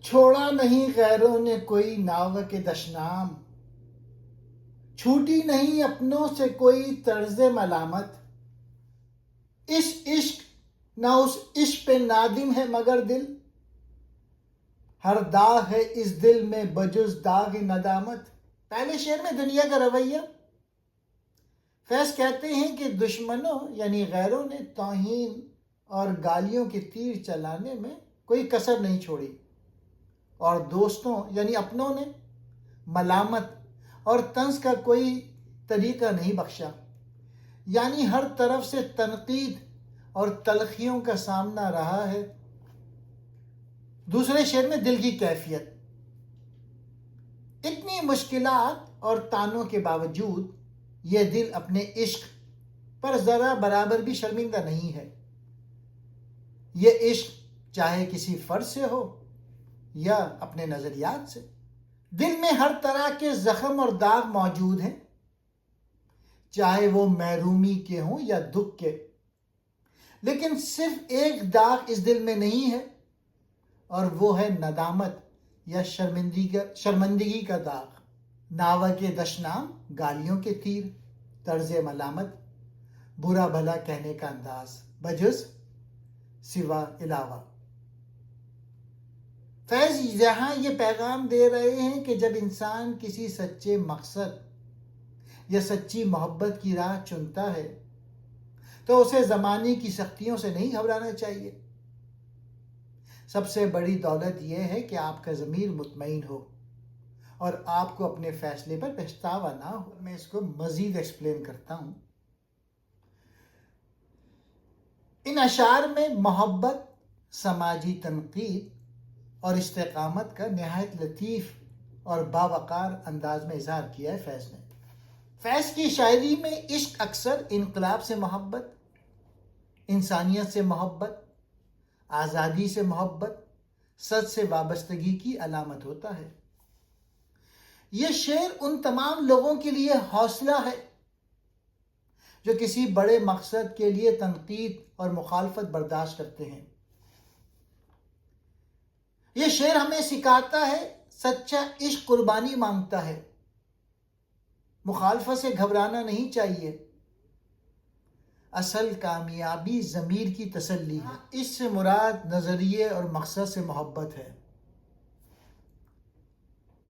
چھوڑا نہیں غیروں نے کوئی ناو کے دشنام، چھوٹی نہیں اپنوں سے کوئی طرز ملامت۔ اس عشق نہ اس عشق پہ نادم ہے مگر دل، ہر داغ ہے اس دل میں بجز داغ ندامت۔ پہلے شعر میں دنیا کا رویہ، فیض کہتے ہیں کہ دشمنوں یعنی غیروں نے توہین اور گالیوں کے تیر چلانے میں کوئی کسر نہیں چھوڑی، اور دوستوں یعنی اپنوں نے ملامت اور طنز کا کوئی طریقہ نہیں بخشا، یعنی ہر طرف سے تنقید اور تلخیوں کا سامنا رہا ہے۔ دوسرے شعر میں دل کی کیفیت، اتنی مشکلات اور تانوں کے باوجود یہ دل اپنے عشق پر ذرا برابر بھی شرمندہ نہیں ہے۔ یہ عشق چاہے کسی فرد سے ہو یا اپنے نظریات سے، دل میں ہر طرح کے زخم اور داغ موجود ہیں، چاہے وہ محرومی کے ہوں یا دکھ کے، لیکن صرف ایک داغ اس دل میں نہیں ہے، اور وہ ہے ندامت یا شرمندگی کا داغ۔ ناوا کے دشنام، گالیوں کے تیر، طرز ملامت، برا بھلا کہنے کا انداز، بجز سوا علاوہ۔ فیض یہاں یہ پیغام دے رہے ہیں کہ جب انسان کسی سچے مقصد یا سچی محبت کی راہ چنتا ہے تو اسے زمانے کی سختیوں سے نہیں گھبرانا چاہیے۔ سب سے بڑی دولت یہ ہے کہ آپ کا ضمیر مطمئن ہو اور آپ کو اپنے فیصلے پر پچھتاوا نہ ہو۔ میں اس کو مزید ایکسپلین کرتا ہوں۔ ان اشعار میں محبت، سماجی تنقید اور استقامت کا نہایت لطیف اور باوقار انداز میں اظہار کیا ہے فیض نے۔ فیض کی شاعری میں عشق اکثر انقلاب سے محبت، انسانیت سے محبت، آزادی سے محبت، سچ سے وابستگی کی علامت ہوتا ہے۔ یہ شعر ان تمام لوگوں کے لیے حوصلہ ہے جو کسی بڑے مقصد کے لیے تنقید اور مخالفت برداشت کرتے ہیں۔ یہ شعر ہمیں سکھاتا ہے سچا عشق قربانی مانگتا ہے، مخالفت سے گھبرانا نہیں چاہیے، اصل کامیابی ضمیر کی تسلی ہے۔ اس سے مراد نظریے اور مقصد سے محبت ہے۔